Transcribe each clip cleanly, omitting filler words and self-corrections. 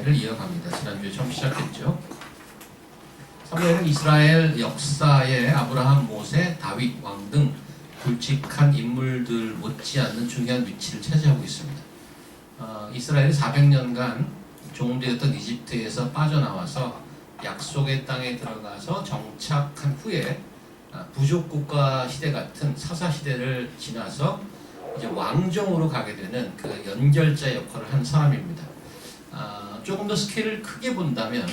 이야기를 이어갑니다. 지난주에 처음 시작했죠. 사무엘은 이스라엘 역사에 아브라함, 모세, 다윗 왕 등 굵직한 인물들 못지않는 중요한 위치를 차지하고 있습니다. 이스라엘이 400년간 종되었던 이집트에서 빠져나와서 약속의 땅에 들어가서 정착한 후에 부족 국가 시대 같은 사사 시대를 지나서 이제 왕정으로 가게 되는 그 연결자 역할을 한 사람입니다. 조금 더 스케일을 크게 본다면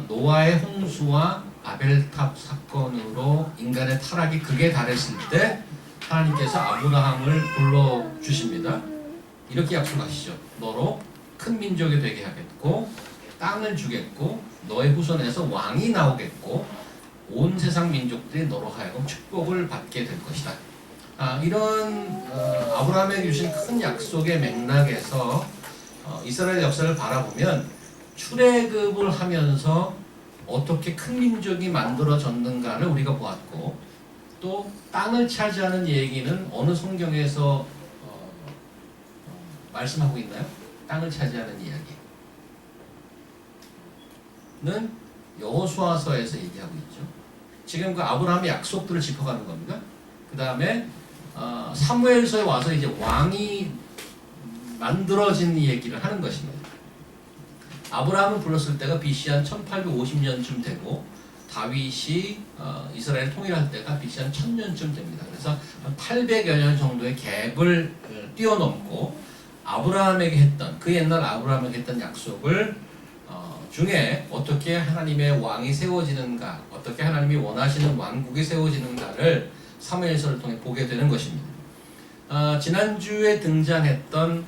노아의 홍수와 바벨탑 사건으로 인간의 타락이 극에 달했을 때 하나님께서 아브라함을 불러주십니다. 이렇게 약속하시죠. 너로 큰 민족이 되게 하겠고 땅을 주겠고 너의 후손에서 왕이 나오겠고 온 세상 민족들이 너로 하여금 축복을 받게 될 것이다. 이런 아브라함에게 주신 큰 약속의 맥락에서 이스라엘 역사를 바라보면 출애굽을 하면서 어떻게 큰 민족이 만들어졌는가를 우리가 보았고, 또 땅을 차지하는 얘기는 어느 성경에서 말씀하고 있나요? 땅을 차지하는 이야기는 여호수아서에서 얘기하고 있죠. 지금 그 아브라함의 약속들을 짚어가는 겁니다. 그 다음에 사무엘서에 와서 이제 왕이 만들어진 얘기를 하는 것입니다. 아브라함을 불렀을 때가 BC 한 1850년쯤 되고 다윗이 이스라엘 통일할 때가 BC 한 1000년쯤 됩니다. 그래서 한 800여 년 정도의 갭을 뛰어넘고 아브라함에게 했던, 그 옛날 아브라함에게 했던 약속을 중에 어떻게 하나님의 왕이 세워지는가, 어떻게 하나님이 원하시는 왕국이 세워지는가를 사무엘서를 통해 보게 되는 것입니다. 지난주에 등장했던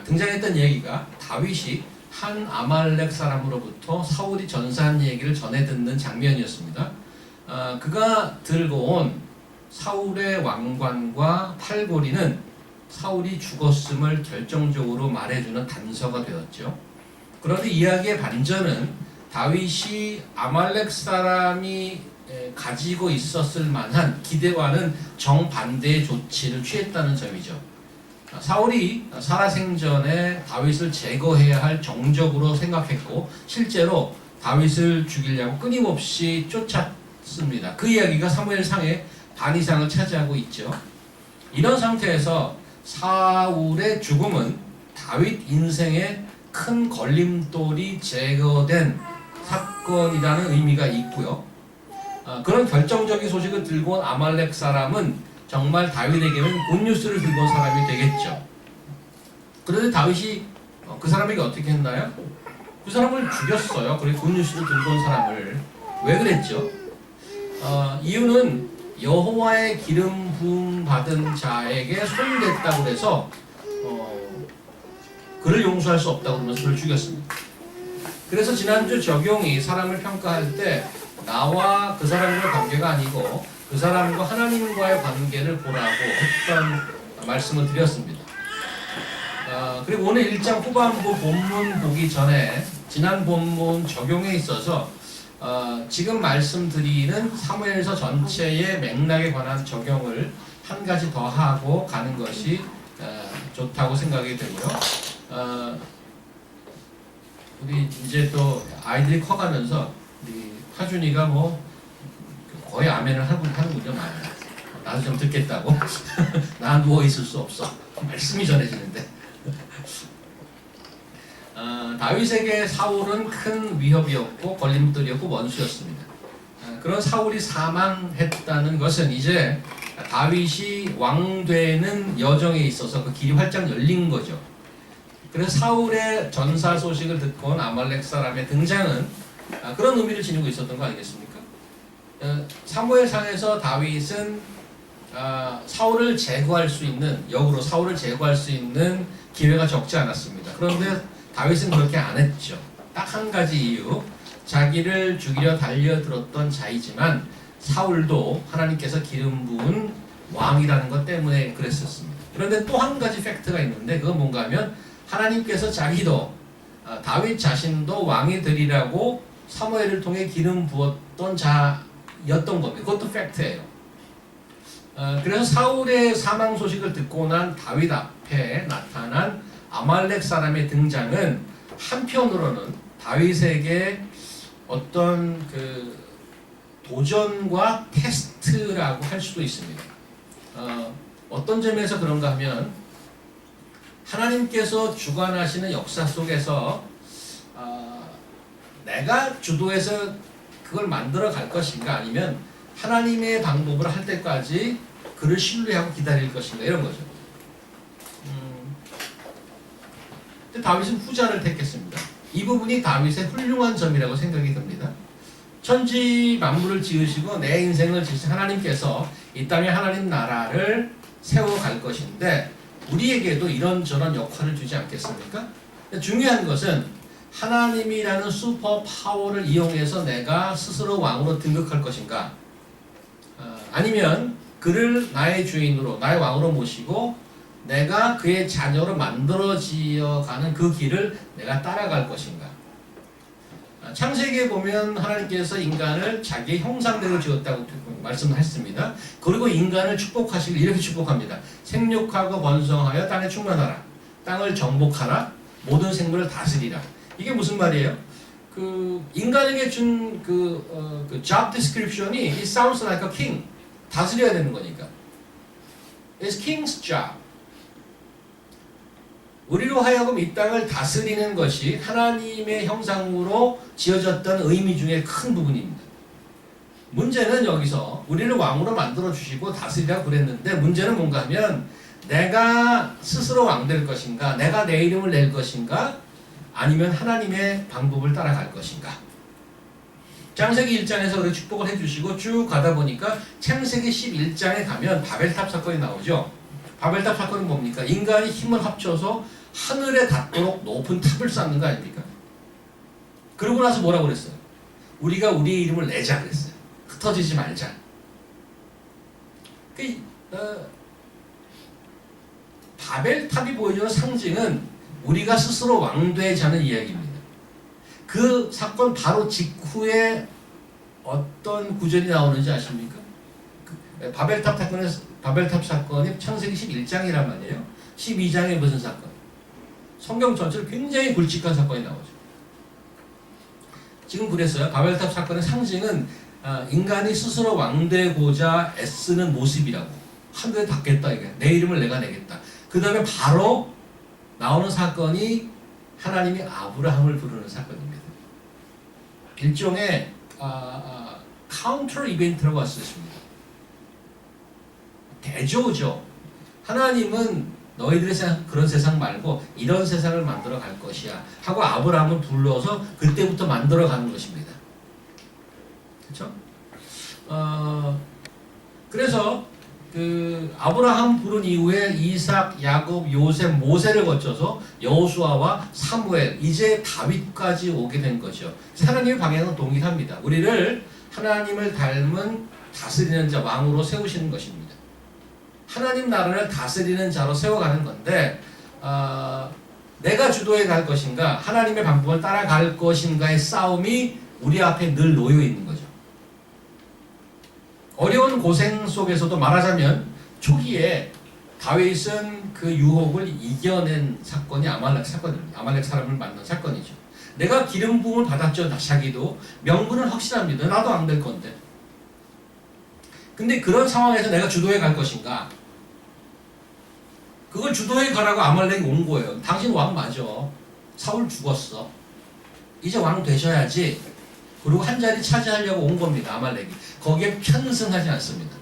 등장했던 얘기가 다윗이 한 아말렉 사람으로부터 사울이 전사한 얘기를 전해 듣는 장면이었습니다. 그가 들고 온 사울의 왕관과 팔고리는 사울이 죽었음을 결정적으로 말해주는 단서가 되었죠. 그런데 이야기의 반전은 다윗이 아말렉 사람이 가지고 있었을 만한 기대와는 정반대의 조치를 취했다는 점이죠. 사울이 살아생전에 다윗을 제거해야 할 정적으로 생각했고 실제로 다윗을 죽이려고 끊임없이 쫓았습니다. 그 이야기가 사무엘상의 반 이상을 차지하고 있죠. 이런 상태에서 사울의 죽음은 다윗 인생의 큰 걸림돌이 제거된 사건이라는 의미가 있고요. 그런 결정적인 소식을 들고 온 아말렉 사람은 정말 다윗에게는 굿뉴스를 들고 온 사람이 되겠죠. 그런데 다윗이 그 사람에게 어떻게 했나요? 그 사람을 죽였어요. 그리고 굿뉴스를 들고 온 사람을. 왜 그랬죠? 이유는 여호와의 기름 부음 받은 자에게 소유됐다고 해서 그를 용서할 수 없다고 그러면서 그를 죽였습니다. 그래서 지난주 적용이 사람을 평가할 때 나와 그 사람과의 관계가 아니고 그 사람과 하나님과의 관계를 보라고 했던 말씀을 드렸습니다. 그리고 오늘 1장 후반부 본문 보기 전에 지난 본문 적용에 있어서 지금 말씀드리는 사무엘서 전체의 맥락에 관한 적용을 한 가지 더 하고 가는 것이 좋다고 생각이 되고요. 우리 이제 또 아이들이 커가면서 우리 하준이가 뭐 거의 아멘을 하는군요. 나도 좀 듣겠다고. 나 누워 있을 수 없어. 말씀이 전해지는데. 다윗에게 사울은 큰 위협이었고 걸림돌이었고 원수였습니다. 그런 사울이 사망했다는 것은 이제 다윗이 왕되는 여정에 있어서 그 길이 활짝 열린 거죠. 그래서 사울의 전사 소식을 듣고 온 아말렉 사람의 등장은 그런 의미를 지니고 있었던 거 아니겠습니까? 사무엘상에서 다윗은 사울을 제거할 수 있는, 역으로 사울을 제거할 수 있는 기회가 적지 않았습니다. 그런데 다윗은 그렇게 안 했죠. 딱 한 가지 이유, 자기를 죽이려 달려들었던 자이지만 사울도 하나님께서 기름 부은 왕이라는 것 때문에 그랬었습니다. 그런데 또 한 가지 팩트가 있는데 그건 뭔가 하면 하나님께서 자기도 다윗 자신도 왕이 되리라고 사무엘을 통해 기름 부었던 자였던 겁니다. 그것도 팩트예요. 그래서 사울의 사망 소식을 듣고 난 다윗 앞에 나타난 아말렉 사람의 등장은 한편으로는 다윗에게 어떤 그 도전과 테스트라고 할 수도 있습니다. 어떤 점에서 그런가 하면 하나님께서 주관하시는 역사 속에서 내가 주도해서 그걸 만들어 갈 것인가, 아니면 하나님의 방법으로 할 때까지 그를 신뢰하고 기다릴 것인가, 이런 거죠. 근데 다윗은 후자를 택했습니다. 이 부분이 다윗의 훌륭한 점이라고 생각이 듭니다. 천지 만물을 지으시고 내 인생을 지으신 하나님께서 이 땅에 하나님 나라를 세워갈 것인데 우리에게도 이런저런 역할을 주지 않겠습니까? 중요한 것은 하나님이라는 슈퍼 파워를 이용해서 내가 스스로 왕으로 등극할 것인가, 아니면 그를 나의 주인으로, 나의 왕으로 모시고 내가 그의 자녀로 만들어지어가는 그 길을 내가 따라갈 것인가. 창세기에 보면 하나님께서 인간을 자기의 형상대로 지었다고 말씀했습니다. 그리고 인간을 축복하시길 이렇게 축복합니다. 생육하고 번성하여 땅에 충만하라. 땅을 정복하라. 모든 생물을 다스리라. 이게 무슨 말이에요? 그 인간에게 준 그 job description이 it sounds like a king. 다스려야 되는 거니까. It's king's job. 우리로 하여금 이 땅을 다스리는 것이 하나님의 형상으로 지어졌던 의미 중에 큰 부분입니다. 문제는 여기서 우리를 왕으로 만들어 주시고 다스리라고 그랬는데, 문제는 뭔가 하면 내가 스스로 왕 될 것인가, 내가 내 이름을 낼 것인가, 아니면 하나님의 방법을 따라갈 것인가. 창세기 1장에서 그렇게 축복을 해주시고 쭉 가다 보니까 창세기 11장에 가면 바벨탑 사건이 나오죠. 바벨탑 사건은 뭡니까? 인간이 힘을 합쳐서 하늘에 닿도록 높은 탑을 쌓는 거 아닙니까? 그러고 나서 뭐라고 그랬어요? 우리가 우리의 이름을 내자 그랬어요. 흩어지지 말자. 바벨탑이 보여주는 상징은 우리가 스스로 왕되자는 이야기입니다. 그 사건 바로 직후에 어떤 구절이 나오는지 아십니까? 바벨탑 사건이 창세기 11장이란 말이에요. 12장에 무슨 사건? 성경 전체로 굉장히 굵직한 사건이 나오죠. 지금 그랬어요. 바벨탑 사건의 상징은 인간이 스스로 왕되고자 애쓰는 모습이라고. 하늘에 닿겠다, 이게. 내 이름을 내가 내겠다. 그 다음에 바로 나오는 사건이 하나님이 아브라함을 부르는 사건입니다. 일종의 카운터 이벤트라고 할 수 있습니다. 대조죠. 하나님은 너희들의 세상, 그런 세상 말고 이런 세상을 만들어 갈 것이야 하고 아브라함을 불러서 그때부터 만들어 가는 것입니다. 그렇죠? 그래서 그 아브라함 부른 이후에 이삭, 야곱, 요셉, 모세를 거쳐서 여호수아와 사무엘, 이제 다윗까지 오게 된 거죠. 하나님의 방향은 동일합니다. 우리를 하나님을 닮은 다스리는 자, 왕으로 세우시는 것입니다. 하나님 나라를 다스리는 자로 세워가는 건데 내가 주도해 갈 것인가, 하나님의 방법을 따라갈 것인가의 싸움이 우리 앞에 늘 놓여 있는 거죠. 어려운 고생 속에서도 말하자면 초기에 다윗은 그 유혹을 이겨낸 사건이 아말렉 사건입니다. 아말렉 사람을 만난 사건이죠. 내가 기름 부음을 받았죠. 자기도 명분은 확실합니다. 나도 안 될 건데. 근데 그런 상황에서 내가 주도해 갈 것인가? 그걸 주도해 가라고 아말렉이 온 거예요. 당신 왕 맞아. 사울 죽었어. 이제 왕 되셔야지. 그리고 한 자리 차지하려고 온 겁니다. 아말렉이. 거기에 편승하지 않습니다.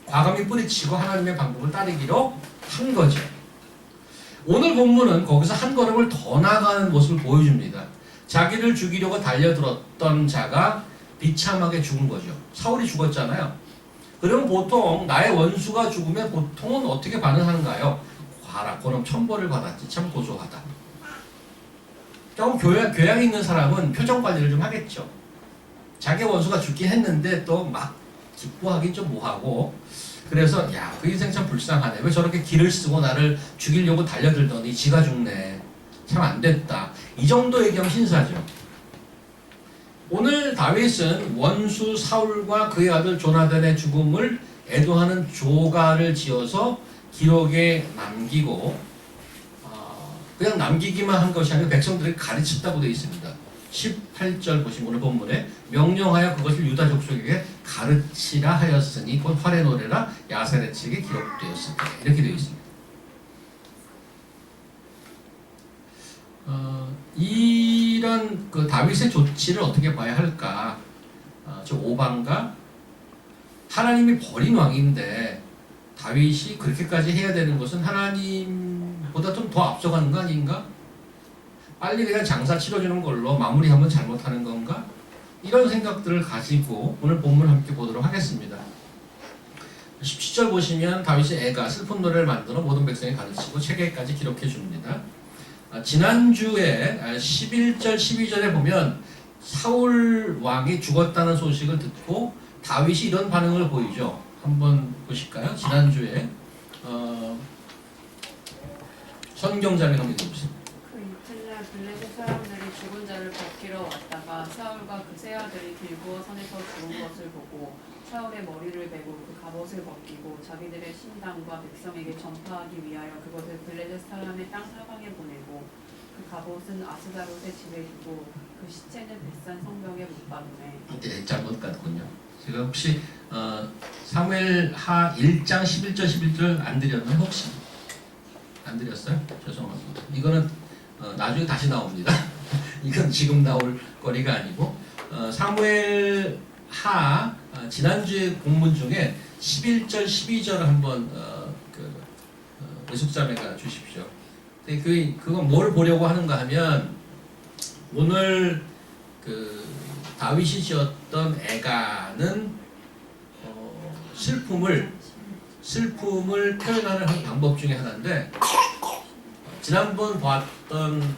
과감히 뿌리치고 하나님의 방법을 따르기로 한 거죠. 오늘 본문은 거기서 한 걸음을 더 나가는 모습을 보여줍니다. 자기를 죽이려고 달려들었던 자가 비참하게 죽은 거죠. 사울이 죽었잖아요. 그러면 보통 나의 원수가 죽으면 보통은 어떻게 반응하는가요? 봐라, 그럼 천벌을 받았지. 참 고소하다. 조금 교양 있는 사람은 표정 관리를 좀 하겠죠. 자기 원수가 죽긴 했는데 또 막 기뻐하긴 좀 뭐하고, 그래서 야, 그 인생 참 불쌍하네. 왜 저렇게 기를 쓰고 나를 죽이려고 달려들더니 지가 죽네. 참 안 됐다. 이 정도의 경신사죠. 오늘 다윗은 원수 사울과 그의 아들 조나단의 죽음을 애도하는 조가를 지어서 기록에 남기고 그냥 남기기만 한 것이 아니라 백성들에게 가르쳤다고 되어 있습니다. 18절 보시면 오늘 본문에 명령하여 그것을 유다 족속에게 가르치라 하였으니 곧 활의 노래라 야살의 책에 기록되었습니다. 이렇게 되어 있습니다. 이런 그 다윗의 조치를 어떻게 봐야 할까? 저 오방과 하나님이 버린 왕인데 다윗이 그렇게까지 해야 되는 것은 하나님보다 좀 더 앞서가는 거 아닌가? 빨리 그냥 장사 치러주는 걸로 마무리하면 잘못하는 건가? 이런 생각들을 가지고 오늘 본문 함께 보도록 하겠습니다. 17절 보시면 다윗의 애가 슬픈 노래를 만들어 모든 백성에 가르치고 책에까지 기록해 줍니다. 지난주에 11절 12절에 보면 사울 왕이 죽었다는 소식을 듣고 다윗이 이런 반응을 보이죠. 한번 보실까요? 지난주에 선경자매 한번 읽어보세요. 그 이튿날 블레셋 사람들이 죽은 자를 벗기러 왔다가 사울과 그 세 아들이 길보아 산에서 죽은 것을 보고 사울의 머리를 베고 그 갑옷을 벗기고 자기들의 신당과 백성에게 전파하기 위하여 그것을 블레셋 사람의 땅 사방에 보내고 그 갑옷은 아스다롯의 집에 두고 그 시체는 벳산 성벽에 못 박음에. 네, 잘못 갔군요. 제가 혹시 사무엘하 1장 11절 11절 안 드렸나요? 혹시 안 드렸어요? 죄송합니다. 이거는 나중에 다시 나옵니다. 이건 지금 나올 거리가 아니고 사무엘하 지난주에 본문 중에 11절 12절을 한번 외숙자매가 주십시오. 근데 그건 뭘 보려고 하는가 하면 오늘 그 다윗이 지었던 애가는 슬픔을 표현하는 한 방법 중에 하나인데 지난번 봤던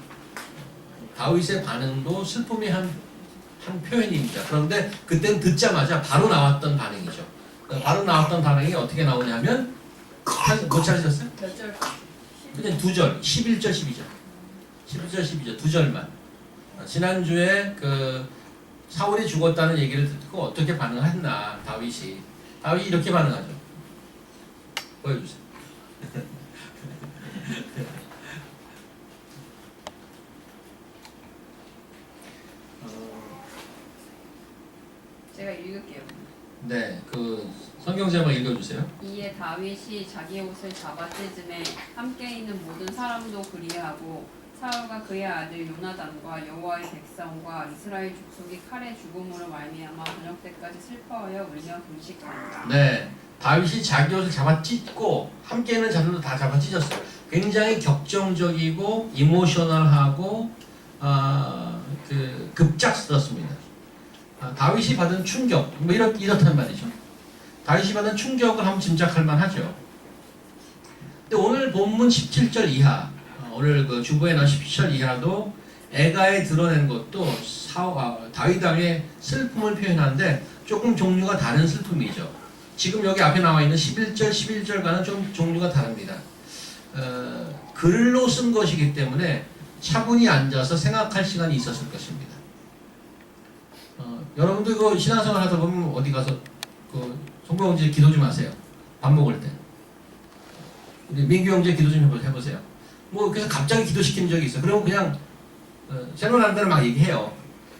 다윗의 반응도 슬픔의 한 표현입니다. 그런데 그때는 듣자마자 바로 나왔던 반응이죠. 바로 나왔던 반응이 어떻게 나오냐면 못 찾으셨어요? 몇 절? 그냥 두 절, 11절, 12절. 11절, 12절 두 절만. 지난주에 그 사울이 죽었다는 얘기를 듣고 어떻게 반응했나 다윗이 이렇게 반응하죠. 보여주세요. 제가 읽을게요. 네, 그 성경 제목 읽어주세요. 이에 다윗이 자기 옷을 잡아 찢음에 함께 있는 모든 사람도 그리하고 사울과 그의 아들 요나단과 여호와의 백성과 이스라엘 족속이 칼의 죽음으로 말미암아 저녁 때까지 슬퍼하여 울며 금식하니라. 네, 다윗이 자기 옷을 잡아 찢고 함께 있는 자들도 다 잡아 찢었어요. 굉장히 격정적이고 이모셔널하고 급작스럽습니다. 다윗이 받은 충격, 뭐 이렇단 말이죠. 다윗이 받은 충격을 한번 짐작할 만하죠. 근데 오늘 본문 17절 이하, 오늘 그 주보에 나온 17절 이하도 애가에 드러낸 것도 다윗 왕의 슬픔을 표현하는데 조금 종류가 다른 슬픔이죠. 지금 여기 앞에 나와 있는 11절, 11절과는 좀 종류가 다릅니다. 글로 쓴 것이기 때문에 차분히 앉아서 생각할 시간이 있었을 것입니다. 여러분도 이거 신앙생활 하다 보면 어디 가서 송보 형제 기도 좀 하세요. 밥 먹을 때. 우리 민규 형제 기도 좀 해보세요. 뭐 그래서 갑자기 기도시키는 적이 있어요. 그러면 그냥 생각나는 대로 막 얘기해요.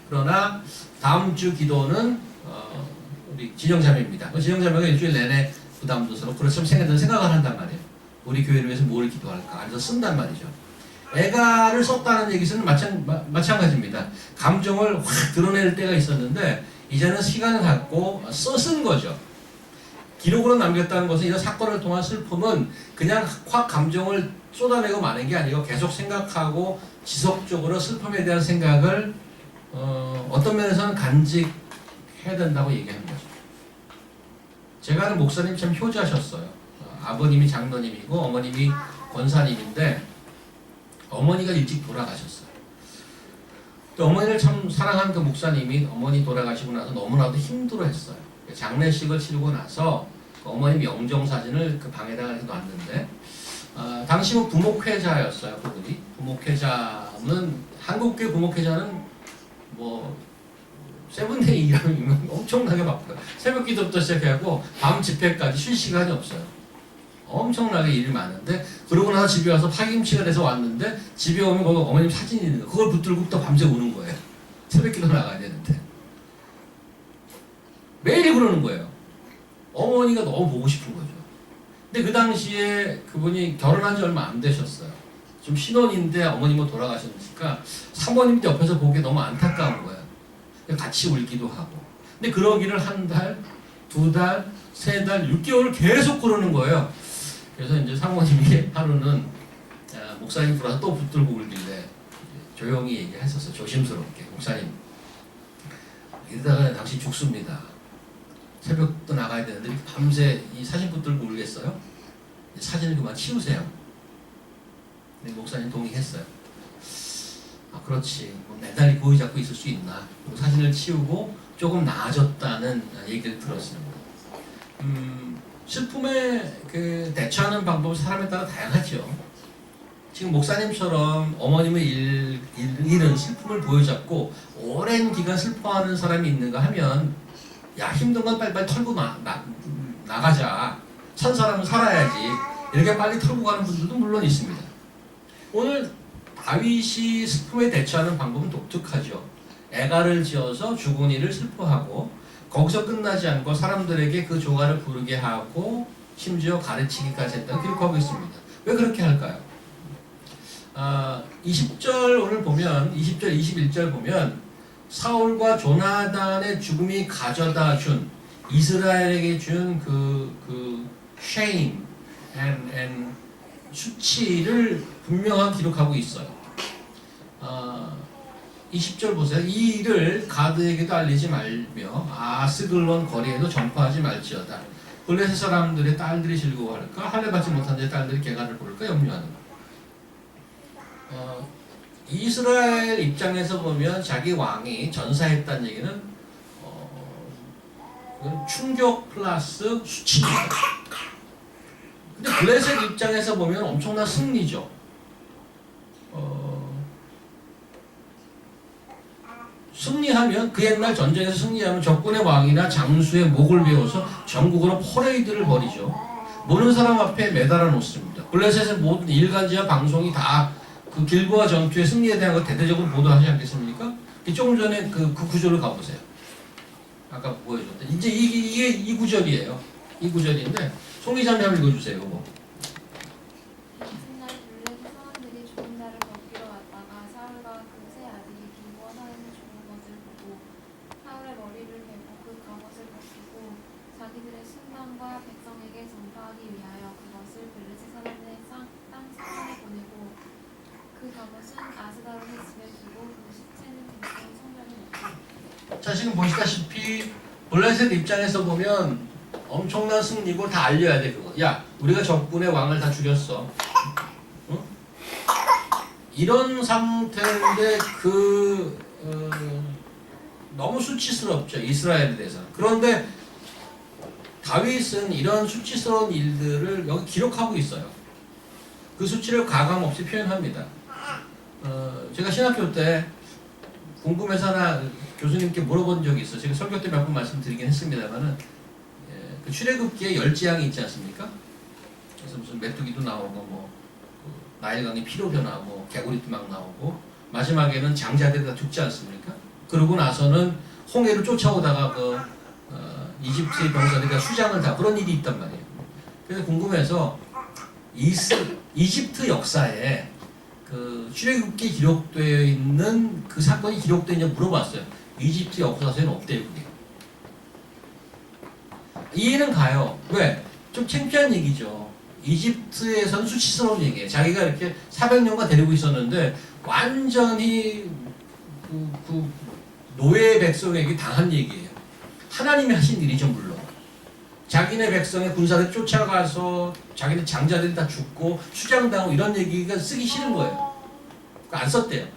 그러나 다음 주 기도는 우리 진영자매입니다. 진영자매가 일주일 내내 부담도 스럽고 그렇지만 생각을 한단 말이에요. 우리 교회를 위해서 뭘 기도할까? 그래서 쓴단 말이죠. 애가를 썼다는 얘기는 마찬가지입니다. 감정을 확 드러낼 때가 있었는데 이제는 시간을 갖고 쓴 거죠. 기록으로 남겼다는 것은 이런 사건을 통한 슬픔은 그냥 확 감정을 쏟아내고 마는 게 아니고 계속 생각하고 지속적으로 슬픔에 대한 생각을 어떤 면에서는 간직해야 된다고 얘기하는 거죠. 제가 아는 목사님 참 효자셨어요. 아버님이 장로님이고 어머님이 권사님인데 어머니가 일찍 돌아가셨어요. 또 어머니를 참 사랑한 그 목사님이 어머니 돌아가시고 나서 너무나도 힘들어했어요. 장례식을 치르고 나서 그 어머님 영정사진을 그 방에다가 이렇게 놨는데 당시 뭐 부목회자였어요. 그분이 부목회자는 한국교회 부목회자는 뭐 세븐데이라면 엄청나게 바빠요. 새벽기도부터 시작해갖고 밤 집회까지 쉴 시간이 없어요. 엄청나게 일이 많은데 그러고 나서 집에 와서 파김치가 돼서 왔는데 집에 오면 거기 어머님 사진이 있는 거예요. 그걸 붙들고 또 밤새 우는 거예요. 새벽기도 나가야 되는데 매일 그러는 거예요. 어머니가 너무 보고 싶은 거죠. 근데 그 당시에 그분이 결혼한 지 얼마 안 되셨어요. 좀 신혼인데 어머님은 돌아가셨으니까 사모님 옆에서 보기에 너무 안타까운 거예요. 같이 울기도 하고. 근데 그러기를 한 달, 두 달, 세 달, 6개월을 계속 그러는 거예요. 그래서 이제 사모님이 하루는 목사님 불러서 또 붙들고 울길래 조용히 얘기했었어요. 조심스럽게. 목사님, 이러다가 당신 죽습니다. 새벽도 나가야 되는데 밤새 이 사진 붙들고 울겠어요? 사진을 그만 치우세요. 근데 목사님 동의했어요. 아, 그렇지. 뭐 매달리 고이 잡고 있을 수 있나. 그리고 사진을 치우고 조금 나아졌다는 얘기를 들었습니다. 슬픔에 그 대처하는 방법은 사람에 따라 다양하죠. 지금 목사님처럼 어머님의 잃은 슬픔을 보여잡고 오랜 기간 슬퍼하는 사람이 있는가 하면 야, 힘든 건 빨리빨리 털고 나가자. 산 사람은 살아야지. 이렇게 빨리 털고 가는 분들도 물론 있습니다. 오늘 다윗이 슬픔에 대처하는 방법은 독특하죠. 애가를 지어서 죽은 이를 슬퍼하고 거기서 끝나지 않고 사람들에게 그 조가를 부르게 하고 심지어 가르치기까지 했다고 기록하고 있습니다. 왜 그렇게 할까요? 20절 오늘 보면 20절 21절 보면 사울과 조나단의 죽음이 가져다 준 이스라엘에게 준 그 shame and 수치를 분명하게 기록하고 있어요. 20절 보세요. 이 일을 가드에게도 알리지 말며 아스글론 거리에도 전파하지 말지어다. 블레셋 사람들의 딸들이 즐거워할까? 할례 받지 못한 자의 딸들이 개간을 부를까? 염려하는 것. 이스라엘 입장에서 보면 자기 왕이 전사했다는 얘기는 충격 플러스 수치입니다. 근데 블레셋 입장에서 보면 엄청난 승리죠. 승리하면 그 옛날 전쟁에서 승리하면 적군의 왕이나 장수의 목을 베어서 전국으로 퍼레이드를 벌이죠. 모르는 사람 앞에 매달아 놓습니다. 블레셋의 모든 일간지와 방송이 다 그 길보아 전투의 승리에 대한 거 대대적으로 보도하지 않겠습니까? 조금 전에 그 구절을 가보세요. 아까 보여줬다. 이제 이게 이 구절이에요. 이 구절인데 송이자매 한번 읽어주세요. 이거. 이튿날 블레셋 사람들이 죽은 자를 먹이러 왔다가 사울과 그 세 아들이 길보아 산에서 죽은 것을 보고 사울의 머리를 베고 그 갑옷을 벗기고 자기들의 신당과 백성에게 전파하기 위하여 그것을 블레셋 사람들의 땅 사방에 보내고 그 갑옷은 아스가론의 집에 두고 그 시체는 백성 성전에 넣고. 자, 지금 보시다시피 블레셋 입장에서 보면 엄청난 승리고 다 알려야 돼. 그거. 야, 우리가 적군의 왕을 다 죽였어. 응? 이런 상태인데 너무 수치스럽죠. 이스라엘에 대해서. 그런데 다윗은 이런 수치스러운 일들을 여기 기록하고 있어요. 그 수치를 가감없이 표현합니다. 제가 신학교 때 궁금해서 하나 교수님께 물어본 적이 있어요. 제가 설교 때 몇 번 말씀드리긴 했습니다만은 그 출애굽기에 10재앙이 있지 않습니까? 그래서 무슨 메뚜기도 나오고 그 나일강이 피로 변하고 개구리도 막 나오고 마지막에는 장자들이 다 죽지 않습니까? 그러고 나서는 홍해를 쫓아오다가 이집트의 병사들이 다 수장을 다 그런 일이 있단 말이에요. 그래서 궁금해서 이집트 역사에 그 출애굽기에 기록되어 있는 그 사건이 기록되어 있냐 물어봤어요. 이집트 역사서에는 없대요. 그게. 이해는 가요. 왜? 좀 창피한 얘기죠. 이집트에서는 수치스러운 얘기예요. 자기가 이렇게 400년간 데리고 있었는데 완전히 그 노예 백성에게 당한 얘기예요. 하나님이 하신 일이죠, 물론. 자기네 백성의 군사들 쫓아가서 자기네 장자들이 다 죽고 수장당하고 이런 얘기가 쓰기 싫은 거예요. 안 썼대요.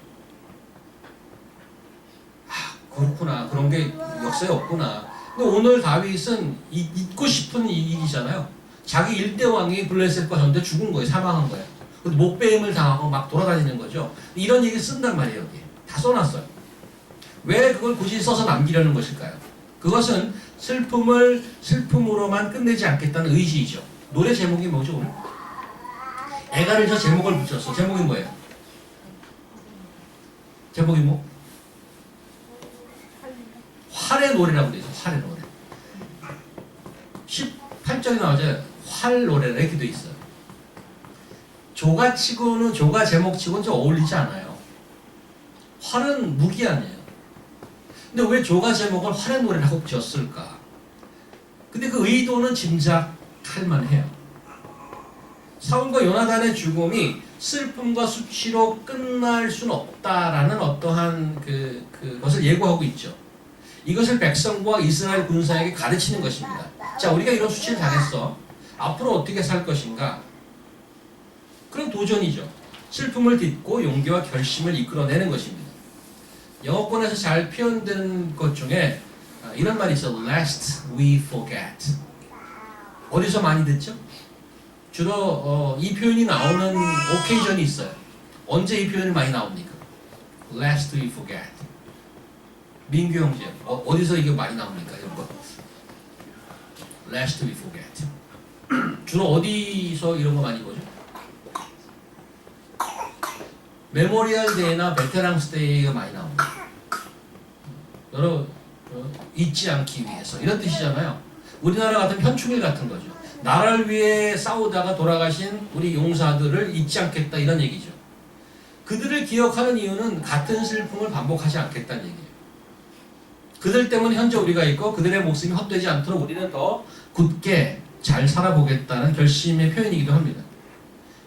그렇구나. 그런 게 역사에 없구나. 근데 오늘 다윗은 잊고 싶은 일이잖아요. 자기 일대왕이 블레셋과 전대 죽은 거예요. 사망한 거예요. 목배임을 당하고 막 돌아다니는 거죠. 이런 얘기 쓴단 말이에요. 여기. 다 써놨어요. 왜 그걸 굳이 써서 남기려는 것일까요? 그것은 슬픔을 슬픔으로만 끝내지 않겠다는 의지이죠. 노래 제목이 뭐죠 오늘? 애가를 저 제목을 붙였어. 제목이 뭐예요? 제목이 뭐? 활의 노래라고 돼 있어. 활의 노래. 18절에 나오죠. 활 노래라 이렇게 돼 있어요. 조가치고는 조가 제목치고는 좀 어울리지 않아요. 활은 무기 아니에요. 근데 왜 조가 제목을 활의 노래라고 지었을까? 근데 그 의도는 짐작할 만해요. 사울과 요나단의 죽음이 슬픔과 수치로 끝날 수는 없다라는 어떠한 그것을 예고하고 있죠. 이것을 백성과 이스라엘 군사에게 가르치는 것입니다. 자, 우리가 이런 수치를 당했어. 앞으로 어떻게 살 것인가? 그런 도전이죠. 슬픔을 딛고 용기와 결심을 이끌어내는 것입니다. 영어권에서 잘 표현되는 것 중에 이런 말이 있어. Lest we forget. 어디서 많이 듣죠? 주로 이 표현이 나오는 오케이전이 있어요. 언제 이 표현이 많이 나옵니까? Lest we forget. 민규 형제, 어디서 이게 많이 나옵니까? 이런 거. Lest we forget. 주로 어디서 이런 거 많이 보죠? 메모리얼 데이나 베테랑스 데이가 많이 나옵니다. 여러 잊지 않기 위해서 이런 뜻이잖아요. 우리나라 같은 현충일 같은 거죠. 나라를 위해 싸우다가 돌아가신 우리 용사들을 잊지 않겠다 이런 얘기죠. 그들을 기억하는 이유는 같은 슬픔을 반복하지 않겠다는 얘기예요. 그들 때문에 현재 우리가 있고 그들의 목숨이 헛되지 않도록 우리는 더 굳게 잘 살아보겠다는 결심의 표현이기도 합니다.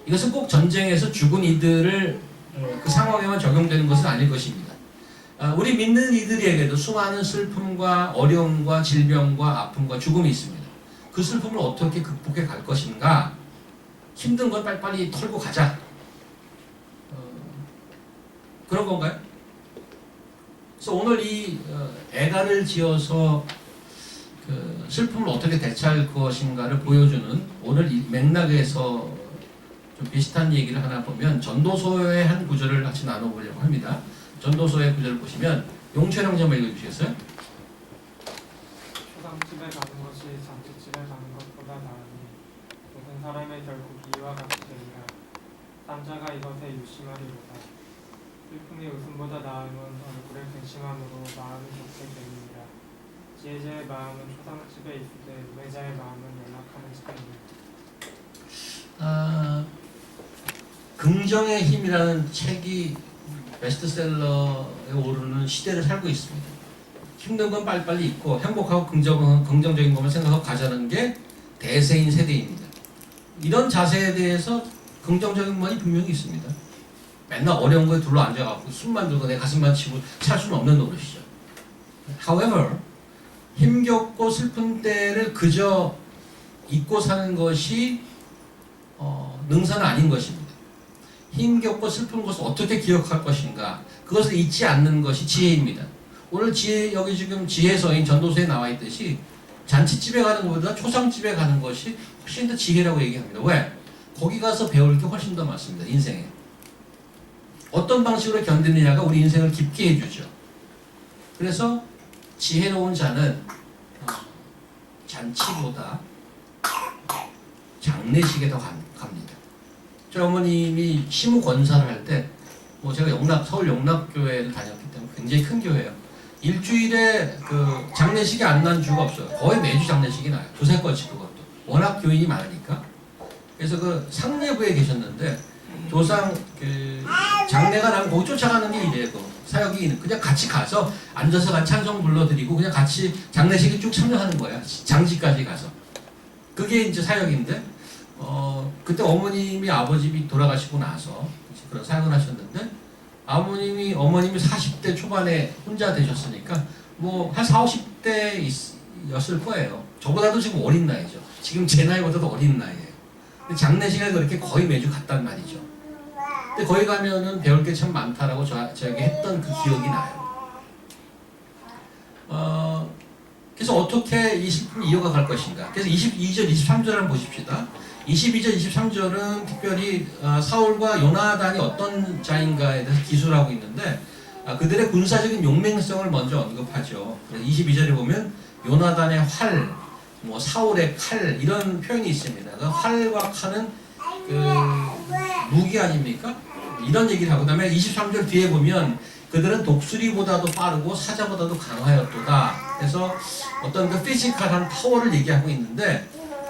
이것은 꼭 전쟁에서 죽은 이들을 그 상황에만 적용되는 것은 아닐 것입니다. 우리 믿는 이들에게도 수많은 슬픔과 어려움과 질병과 아픔과 죽음이 있습니다. 그 슬픔을 어떻게 극복해 갈 것인가? 힘든 건 빨리빨리 털고 가자. 그런 건가요? 그래서 오늘 이 애가를 지어서 그 슬픔을 어떻게 대처할 것인가를 보여주는 오늘 이 맥락에서 좀 비슷한 얘기를 하나 보면 전도서의 한 구절을 같이 나눠보려고 합니다. 전도서의 구절을 보시면 용철 형제 한번 읽어주시겠어요? 초상집에 가는 것이 잔치집에 가는 것보다 나으니 모든 사람의 결국 이와 같이 되리라. 남자가 이것에 유심하리로다. 슬픔이 웃음보다 나음은 얼굴의 근심함으로 마음이 좁게 되느니라. 지혜자의 마음은 초상집에 있으되 우매자의 마음은 연락하는 집에 있느니라. 긍정의 힘이라는 책이 베스트셀러에 오르는 시대를 살고 있습니다. 힘든 건 빨리빨리 있고 행복하고 긍정적인 것만 생각하고 가자는 게 대세인 세대입니다. 이런 자세에 대해서 긍정적인 면이 분명히 있습니다. 맨날 어려운 거에 둘러 앉아갖고 숨만 들고 내 가슴만 치고 살 수는 없는 노릇이죠. However, 힘겹고 슬픈 때를 그저 잊고 사는 것이 능사는 아닌 것입니다. 힘겹고 슬픈 것을 어떻게 기억할 것인가, 그것을 잊지 않는 것이 지혜입니다. 오늘 지혜, 여기 지금 지혜서인 전도서에 나와 있듯이 잔치집에 가는 것보다 초상집에 가는 것이 훨씬 더 지혜라고 얘기합니다. 왜? 거기 가서 배울 게 훨씬 더 많습니다. 인생에. 어떤 방식으로 견디느냐가 우리 인생을 깊게 해주죠. 그래서 지혜로운 자는 잔치보다 장례식에 더 갑니다. 저희 어머님이 시무 권사를 할 때, 제가 서울 영락교회를 다녔기 때문에 굉장히 큰 교회예요. 일주일에 그 장례식이 안 난 주가 없어요. 거의 매주 장례식이 나요. 두세 건씩 그것도. 워낙 교인이 많으니까. 그래서 그 상례부에 계셨는데 조상 그 장례가 나면 거기 쫓아가는 게 이래요. 그 사역이 그냥 같이 가서 앉아서 같이 찬송 불러드리고 그냥 같이 장례식에 쭉 참여하는 거야. 장지까지 가서. 그게 이제 사역인데 그때 어머님이 아버님이 돌아가시고 나서 그런 사역을 하셨는데 어머님이 40대 초반에 혼자 되셨으니까 한 40, 50대였을 거예요. 저보다도 지금 어린 나이죠. 지금 제 나이보다도 어린 나이예요. 근데 장례식에 그렇게 거의 매주 갔단 말이죠. 근데 거기 가면은 배울 게 참 많다라고 저에게 했던 그 기억이 나요. 그래서 어떻게 이 슬픔을 이어갈 것인가. 그래서 22절, 23절 한번 보십시다. 22절, 23절은 특별히 사울과 요나단이 어떤 자인가에 대해서 기술하고 있는데 그들의 군사적인 용맹성을 먼저 언급하죠. 22절에 보면 요나단의 활, 뭐 사울의 칼 이런 표현이 있습니다. 그 활과 칼은 그 무기 아닙니까? 이런 얘기를 하고 그다음에 23절 뒤에 보면 그들은 독수리보다도 빠르고 사자보다도 강하였도다. 그래서 어떤 그 피지컬한 파워를 얘기하고 있는데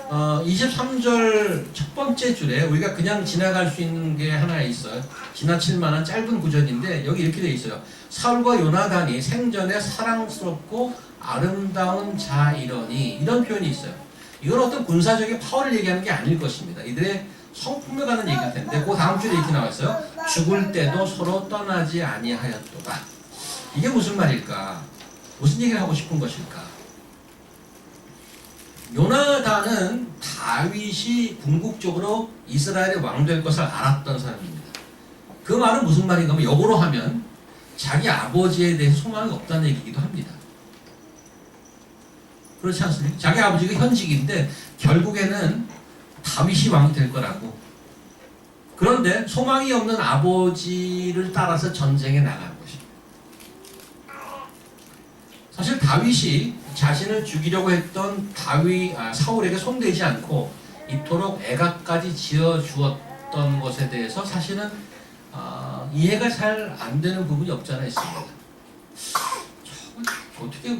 23절 첫 번째 줄에 우리가 그냥 지나갈 수 있는 게 하나 있어요. 지나칠 만한 짧은 구절인데 여기 이렇게 돼 있어요. 사울과 요나단이 생전에 사랑스럽고 아름다운 자이러니 이런 표현이 있어요. 이건 어떤 군사적인 파워를 얘기하는 게 아닐 것입니다. 이들의 성품에 관한 얘기일 텐데 그 다음 줄에 이렇게 나왔어요. 죽을 때도 서로 떠나지 아니하였도다. 이게 무슨 말일까? 무슨 얘기를 하고 싶은 것일까? 요나단은 다윗이 궁극적으로 이스라엘의 왕 될 것을 알았던 사람입니다. 그 말은 무슨 말인가 하면 역으로 하면 자기 아버지에 대해서 소망이 없다는 얘기이기도 합니다. 그렇지 않습니까? 자기 아버지가 현직인데 결국에는 다윗이 왕이 될 거라고. 그런데 소망이 없는 아버지를 따라서 전쟁에 나간 것입니다. 사실 다윗이 자신을 죽이려고 했던 사울에게 손대지 않고 이토록 애가까지 지어주었던 것에 대해서 사실은 이해가 잘 안 되는 부분이 없지 않아 있습니다. 어떻게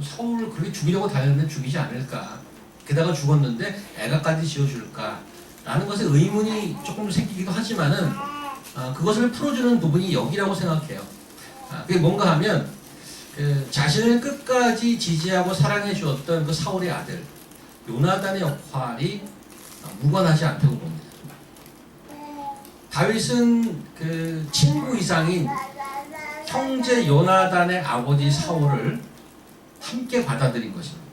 사울을 그렇게 죽이려고 다녔는데 죽이지 않을까? 게다가 죽었는데 애가까지 지어줄까? 라는 것에 의문이 조금 생기기도 하지만은 그것을 풀어주는 부분이 여기라고 생각해요. 그게 뭔가 하면 자신을 끝까지 지지하고 사랑해 주었던 그 사울의 아들 요나단의 역할이 무관하지 않다고 봅니다. 다윗은 그 친구 이상인 형제 요나단의 아버지 사울을 함께 받아들인 것입니다.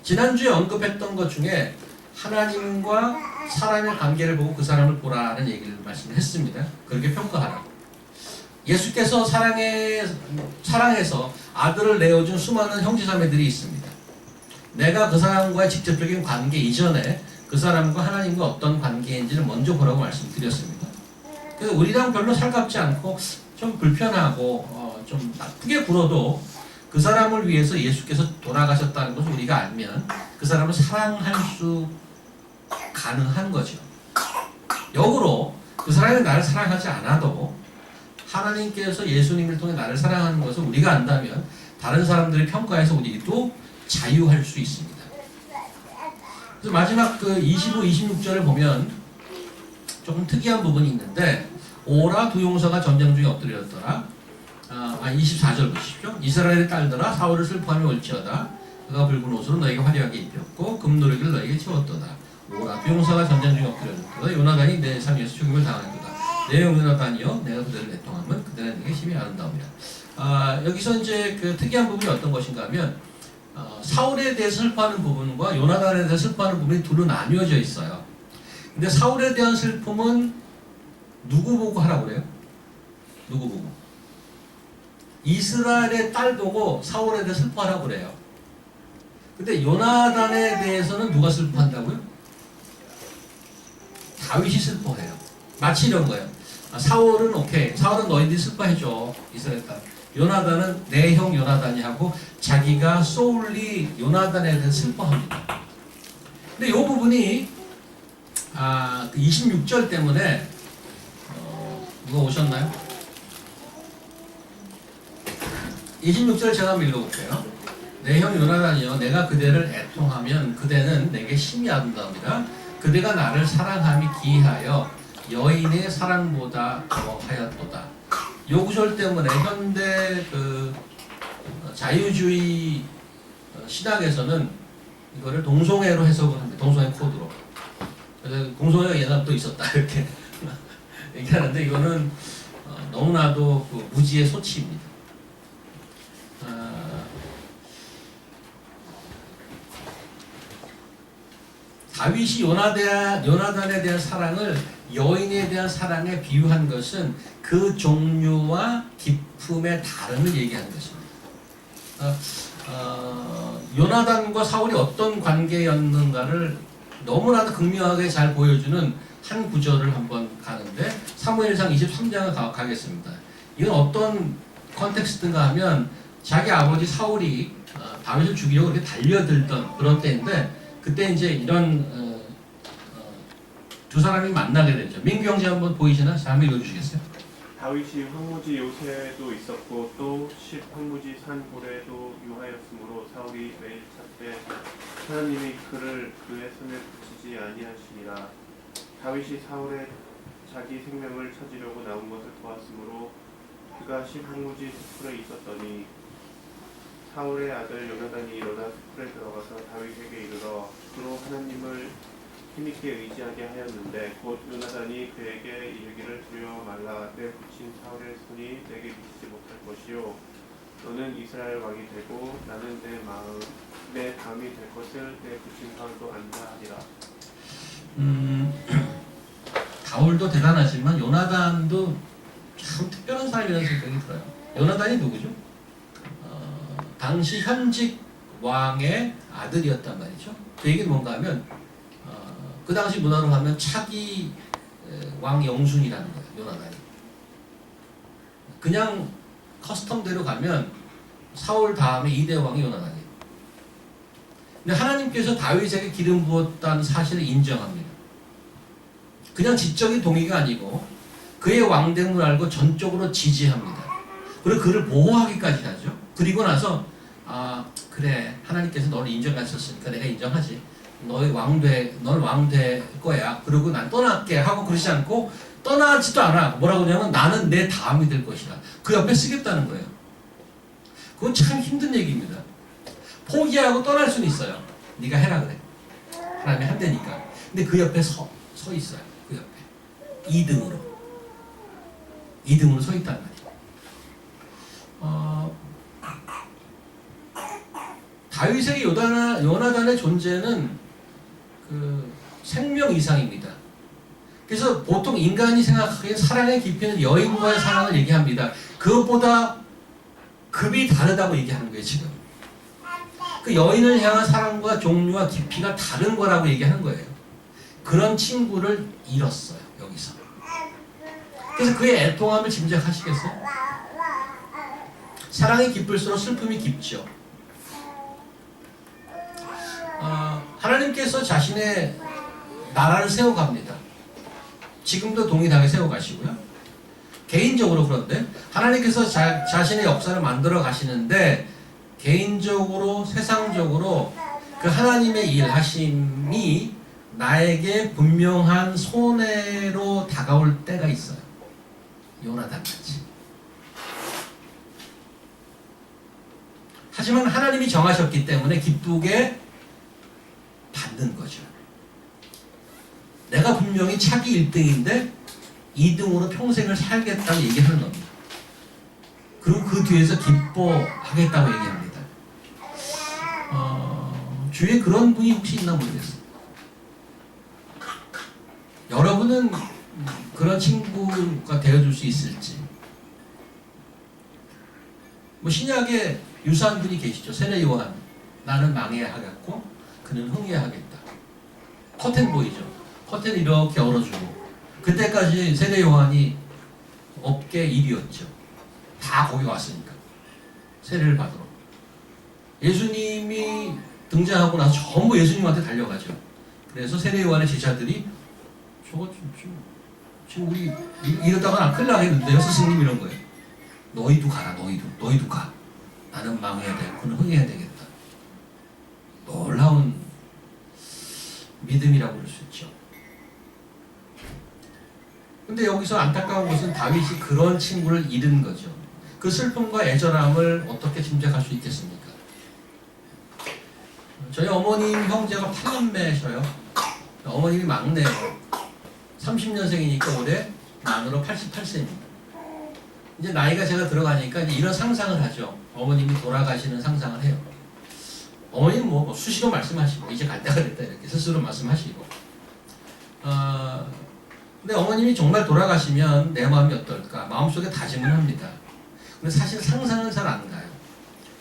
지난주에 언급했던 것 중에 하나님과 사람의 관계를 보고 그 사람을 보라는 얘기를 말씀을 했습니다. 그렇게 평가하라고. 예수께서 사랑해서 아들을 내어준 수많은 형제자매들이 있습니다. 내가 그 사람과의 직접적인 관계 이전에 그 사람과 하나님과 어떤 관계인지를 먼저 보라고 말씀드렸습니다. 그래서 우리랑 별로 살갑지 않고 좀 불편하고 좀 나쁘게 굴어도 그 사람을 위해서 예수께서 돌아가셨다는 것을 우리가 알면 그 사람을 사랑할 수 가능한 거죠. 역으로 그 사람이 나를 사랑하지 않아도 하나님께서 예수님을 통해 나를 사랑하는 것을 우리가 안다면 다른 사람들의 평가에서 우리도 자유할 수 있습니다. 그래서 마지막 그 25, 26절을 보면 조금 특이한 부분이 있는데 오라 두 용사가 전쟁 중에 엎드렸더라. 24절 보십시오. 이스라엘의 딸들아 사울을 슬퍼하며 올지어다. 그가 붉은 옷으로 너에게 화려하게 입혔고 금노래기를 너에게 채웠도다. 오라 두 용사가 전쟁 중에 엎드렸도다. 요나단이 내 상에서 죽임을 당하였도다. 내 요나단이여 내가 그들을 애통하면 그들은 내게 힘이 아름다우리라. 여기서 이제 그 특이한 부분이 어떤 것인가 하면 사울에 대해 슬퍼하는 부분과 요나단에 대해 슬퍼하는 부분이 둘로 나뉘어져 있어요. 근데 사울에 대한 슬픔은 누구 보고 하라고 그래요? 누구 보고? 이스라엘의 딸 보고 사울에 대해 슬퍼하라고 그래요. 근데 요나단에 대해서는 누가 슬퍼한다고요? 다윗이 슬퍼해요. 마치 이런 거예요. 사울은 오케이. 사울은 너희들이 슬퍼해줘. 이스라엘 딸. 요나단은 내 형 요나단이 하고 자기가 소울리 요나단에 대해 슬퍼합니다. 근데 이 부분이 26절 때문에 누가 오셨나요? 26절 제가 한번 읽어볼게요. 내 형 요나단이여 내가 그대를 애통하면 그대는 내게 심히 아름다우리라. 그대가 나를 사랑함이 기이하여 여인의 사랑보다 더하였도다. 요 구절 때문에 현대 그 자유주의 신학에서는 이거를 동성애로 해석을 합니다. 동성애 코드로. 그래서 동성애가 옛날부터 있었다 이렇게 얘기하는데 이거는 너무나도 그 무지의 소치입니다. 다윗이 요나단에 대한 사랑을 여인에 대한 사랑에 비유한 것은 그 종류와 기품의 다름을 얘기하는 것입니다. 요나단과 사울이 어떤 관계였는가를 너무나도 극명하게 잘 보여주는 한 구절을 한번 가는데 사무엘상 23장을 가겠습니다. 이건 어떤 컨텍스트인가 하면 자기 아버지 사울이 다윗을 죽이려고 이렇게 달려들던 그런 때인데 그때 이제 이런 두 사람이 만나게 되죠. 민규 형제 한번 보이시나? 자, 한번 읽어주시겠어요? 다윗이 황무지 요새도 있었고 또 황무지 산고래도 유하였으므로 사울이 매일 찾되 하나님이 그를 그의 손에 붙이지 아니하시니라. 다윗이 사울의 자기 생명을 찾으려고 나온 것을 보았으므로 그가 황무지 숲풀에 있었더니 사울의 아들 요나단이 일어나 숲풀에 들어가서 다윗에게 이르러 주로 하나님을 힘있게 의지하게 하였는데 곧 요나단이 그에게 이르기를 두려워 말라. 내 붙인 사울의 손이 내게 미치지 못할 것이요 너는 이스라엘 왕이 되고 나는 내 다음이 될 것을 내 붙인 사울도 안다 하리라. 다울도 대단하지만 요나단도 참 특별한 사람이라는 생각이 들어요. 요나단이 누구죠? 당시 현직 왕의 아들이었단 말이죠. 그 얘기는 뭔가 하면 그 당시 문화로 하면 차기 왕 영순이라는 거예요. 요나단이. 그냥 커스텀대로 가면 사울 다음에 2대 왕이 요나단이에요. 근데 하나님께서 다윗에게 기름 부었다는 사실을 인정합니다. 그냥 지적인 동의가 아니고 그의 왕됨을 알고 전적으로 지지합니다. 그리고 그를 보호하기까지 하죠. 그리고 나서 그래 하나님께서 너를 인정하셨으니까 내가 인정하지. 널 왕 될 거야. 그리고 난 떠날게 하고 그러지 않고 떠나지도 않아. 뭐라고 하냐면 나는 내 다음이 될 것이다. 그 옆에 쓰겠다는 거예요. 그건 참 힘든 얘기입니다. 포기하고 떠날 수는 있어요. 네가 해라 그래. 하나님이 한다니까. 근데 그 옆에 서 있어요. 그 옆에 2등으로 서 있단 말이에요. 다윗에게 요나단의 존재는 그 생명 이상입니다. 그래서 보통 인간이 생각하기에 사랑의 깊이는 여인과의 사랑을 얘기합니다. 그것보다 급이 다르다고 얘기하는 거예요, 지금. 그 여인을 향한 사랑과 종류와 깊이가 다른 거라고 얘기하는 거예요. 그런 친구를 잃었어요, 여기서. 그래서 그의 애통함을 짐작하시겠어요? 사랑이 깊을수록 슬픔이 깊죠. 하나님께서 자신의 나라를 세워갑니다. 지금도 동일하게 세워가시고요. 개인적으로 그런데 하나님께서 자신의 역사를 만들어 가시는데 개인적으로 세상적으로 그 하나님의 일하심이 나에게 분명한 손해로 다가올 때가 있어요. 요나단같이. 하지만 하나님이 정하셨기 때문에 기쁘게 받는 거죠. 내가 분명히 차기 1등인데 2등으로 평생을 살겠다고 얘기하는 겁니다. 그리고 그 뒤에서 기뻐하겠다고 얘기합니다. 주위에 그런 분이 혹시 있나 모르겠어요. 여러분은 그런 친구가 되어줄 수 있을지. 신약에 유사한 분이 계시죠. 세례 요한. 나는 망해야 하겠고 그는 흥해야 하겠다. 커튼 보이죠. 커튼 이렇게 열어주고 그때까지 세례 요한이 업계 1위였죠. 다 거기 왔으니까 세례를 받으러. 예수님이 등장하고 나서 전부 예수님한테 달려가죠. 그래서 세례 요한의 제자들이 저거 지금 우리 이러다가 나 큰일 나겠는데요. 스승님 이런 거예요. 너희도 가라. 너희도 가. 나는 망해야 돼. 그는 흥해야 되겠다. 놀라운 믿음이라고 볼 수 있죠. 근데 여기서 안타까운 것은 다윗이 그런 친구를 잃은 거죠. 그 슬픔과 애절함을 어떻게 짐작할 수 있겠습니까? 저희 어머님 형제가 8남매셔요. 어머님이 막내예요. 30년생이니까 올해 만으로 88세입니다. 이제 나이가 제가 들어가니까 이제 이런 상상을 하죠. 어머님이 돌아가시는 상상을 해요. 어머니는 뭐 수시로 말씀하시고 이제 갈 때가 됐다 이렇게 스스로 말씀하시고. 근데 어머님이 정말 돌아가시면 내 마음이 어떨까? 마음속에 다짐을 합니다. 근데 사실 상상은 잘 안 가요.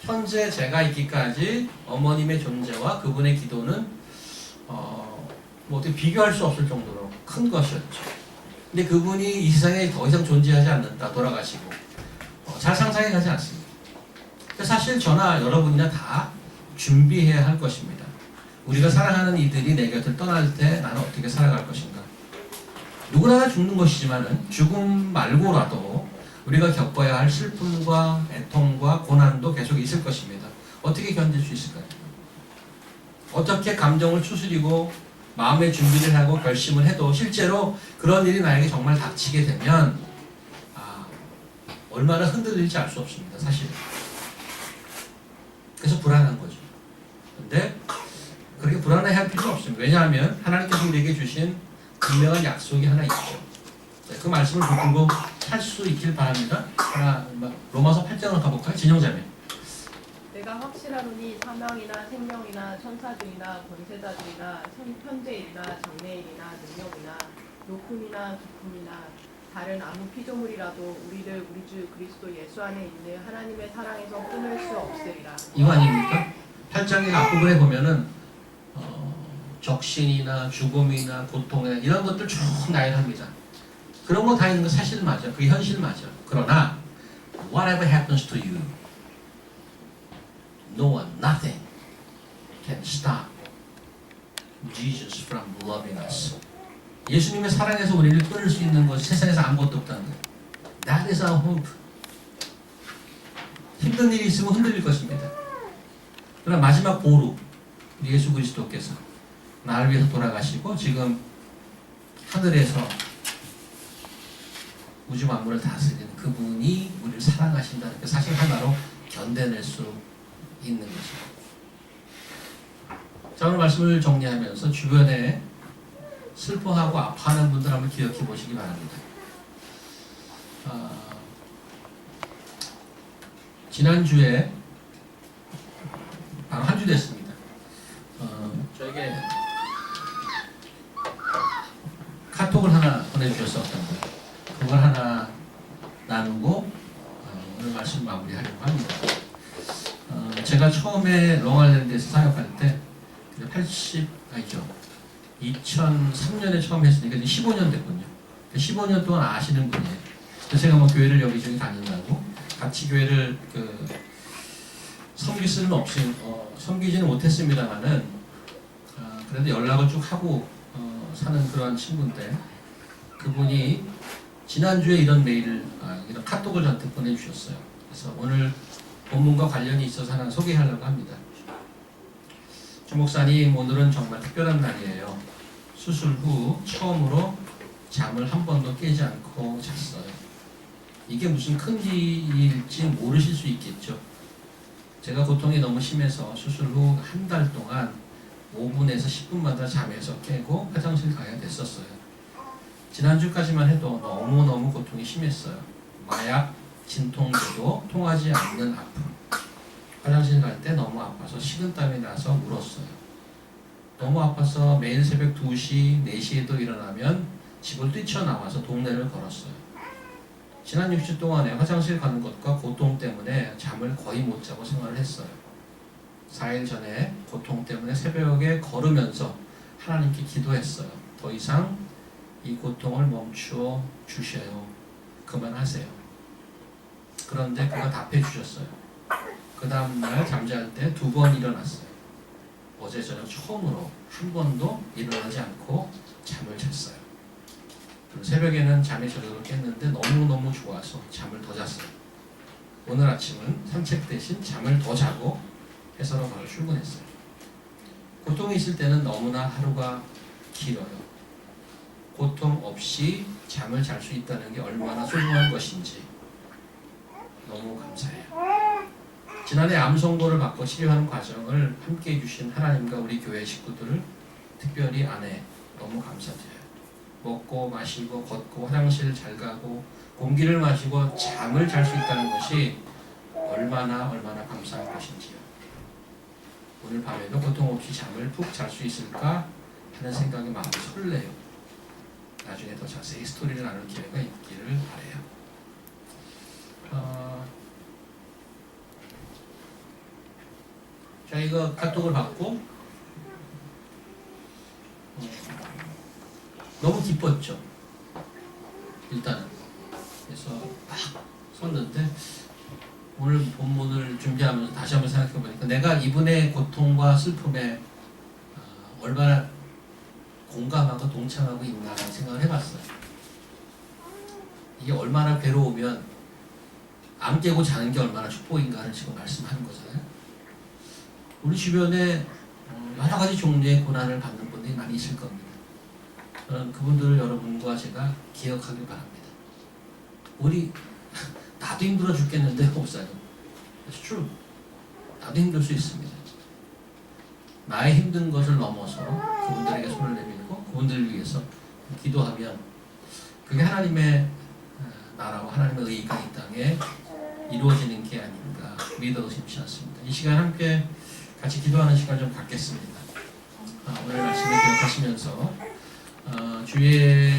현재 제가 있기까지 어머님의 존재와 그분의 기도는 뭐 어떻게 비교할 수 없을 정도로 큰 것이었죠. 근데 그분이 이 세상에 더 이상 존재하지 않는다, 돌아가시고 잘 상상이 가지 않습니다. 사실 저나 여러분이나 다 준비해야 할 것입니다. 우리가 사랑하는 이들이 내 곁을 떠날 때 나는 어떻게 살아갈 것인가. 누구나 다 죽는 것이지만은 죽음 말고라도 우리가 겪어야 할 슬픔과 애통과 고난도 계속 있을 것입니다. 어떻게 견딜 수 있을까요? 어떻게 감정을 추스리고 마음의 준비를 하고 결심을 해도 실제로 그런 일이 나에게 정말 닥치게 되면 얼마나 흔들릴지 알 수 없습니다. 사실. 그래서 불안한 거죠. 근데 그렇게 불안해할 필요가 없습니다. 왜냐하면 하나님께서 우리에게 주신 분명한 약속이 하나 있죠. 그 말씀을 붙들고 할 수 있길 바랍니다. 로마서 8장으로 가볼까요? 진영자매. 내가 확실하노니 사망이나 생명이나 천사들이나 권세자들이나 현재일이나 장래일이나 능력이나 높음이나 깊음이나 다른 아무 피조물이라도 우리를 우리 주 그리스도 예수 안에 있는 하나님의 사랑에서 끊을 수 없으리라. 이거 아닙니까? 8장의 앞부분에 보면은 적신이나 죽음이나 고통이나 이런 것들 쭉 나열합니다. 그런 거 다 있는 거 사실 맞아. 그게 현실 맞아. 그러나 whatever happens to you, no one, nothing can stop Jesus from loving us. 예수님의 사랑에서 우리를 끊을 수 있는 것이 세상에서 아무것도 없다는 거예요. That is our hope. 힘든 일이 있으면 흔들릴 것입니다. 그러나 마지막 보루, 예수 그리스도께서 나를 위해서 돌아가시고 지금 하늘에서 우주 만물을 다스리는 그분이 우리를 사랑하신다는 그 사실 하나로 견뎌낼 수 있는 것입니다. 자, 오늘 말씀을 정리하면서 주변에 슬퍼하고 아파하는 분들 한번 기억해 보시기 바랍니다. 지난주에 바로 한 주 됐습니다. 저에게 카톡을 하나 보내주셨었던 거예요. 그걸 하나 나누고 오늘 말씀 마무리하려고 합니다. 제가 처음에 롱아일랜드에서 사역할 때 2003년에 처음 했으니까 이제 15년 됐군요. 15년 동안 아시는 분이에요. 그래서 제가 뭐 교회를 여기저기 다닌다고 같이 교회를 섬길 수는 섬기지는 못했습니다만은 그래도 연락을 쭉 하고 사는 그런 친구인데 그분이 지난주에 이런 메일을 이런 카톡을 저한테 보내주셨어요. 그래서 오늘 본문과 관련이 있어서 하나 소개하려고 합니다. 조 목사님, 오늘은 정말 특별한 날이에요. 수술 후 처음으로 잠을 한 번도 깨지 않고 잤어요. 이게 무슨 큰 일일지 모르실 수 있겠죠. 제가 고통이 너무 심해서 수술 후 한 달 동안 5분에서 10분마다 잠에서 깨고 화장실 가야 됐었어요. 지난주까지만 해도 너무너무 고통이 심했어요. 마약, 진통제도 통하지 않는 아픔. 화장실 갈 때 너무 아파서 식은땀이 나서 울었어요. 너무 아파서 매일 새벽 2시, 4시에도 일어나면 집을 뛰쳐나와서 동네를 걸었어요. 지난 6주 동안에 화장실 가는 것과 고통 때문에 잠을 거의 못 자고 생활을 했어요. 4일 전에 고통 때문에 새벽에 걸으면서 하나님께 기도했어요. 더 이상 이 고통을 멈추어 주셔요. 그만하세요. 그런데 그가 답해 주셨어요. 그 다음날 잠잘 때 2번 일어났어요. 어제 저녁 처음으로 한 번도 일어나지 않고 잠을 잤어요. 그리고 새벽에는 잠이 저절로 깼는데 너무너무 좋아서 잠을 더 잤어요. 오늘 아침은 산책 대신 잠을 더 자고 회사로 바로 출근했어요. 고통이 있을 때는 너무나 하루가 길어요. 고통 없이 잠을 잘 수 있다는 게 얼마나 소중한 것인지 너무 감사해요. 지난해 암 선고를 받고 치료하는 과정을 함께 해주신 하나님과 우리 교회 식구들을 특별히 아내 너무 감사드려요. 먹고 마시고 걷고 화장실 잘 가고 공기를 마시고 잠을 잘 수 있다는 것이 얼마나 감사한 것인지요. 오늘 밤에도 고통 없이 잠을 푹 잘 수 있을까 하는 생각이 마음이 설레요. 나중에 더 자세히 스토리를 나눌 기회가 있기를 바라요. 자, 이거 카톡을 받고 너무 기뻤죠. 일단은 그래서 딱 썼는데 오늘 본문을 준비하면서 다시 한번 생각해 보니까 내가 이분의 고통과 슬픔에 얼마나 공감하고 동참하고 있나라는 생각을 해봤어요. 이게 얼마나 괴로우면 안 깨고 자는 게 얼마나 축복인가를 지금 말씀하는 거잖아요. 우리 주변에 여러 가지 종류의 고난을 받는 분들이 많이 있을 겁니다. 저는 그분들을 여러분과 제가 기억하길 바랍니다. 우리 나도 힘들어 죽겠는데 목사님, It's true. 나도 힘들 수 있습니다. 나의 힘든 것을 넘어서 그분들에게 손을 내밀고 그분들을 위해서 기도하면 그게 하나님의 나라와 하나님의 의가 이 땅에 이루어지는 게 아닌가 믿어 의심치 않습니다. 이 시간 함께 같이 기도하는 시간 좀 갖겠습니다. 오늘 말씀을 기억하시면서 주의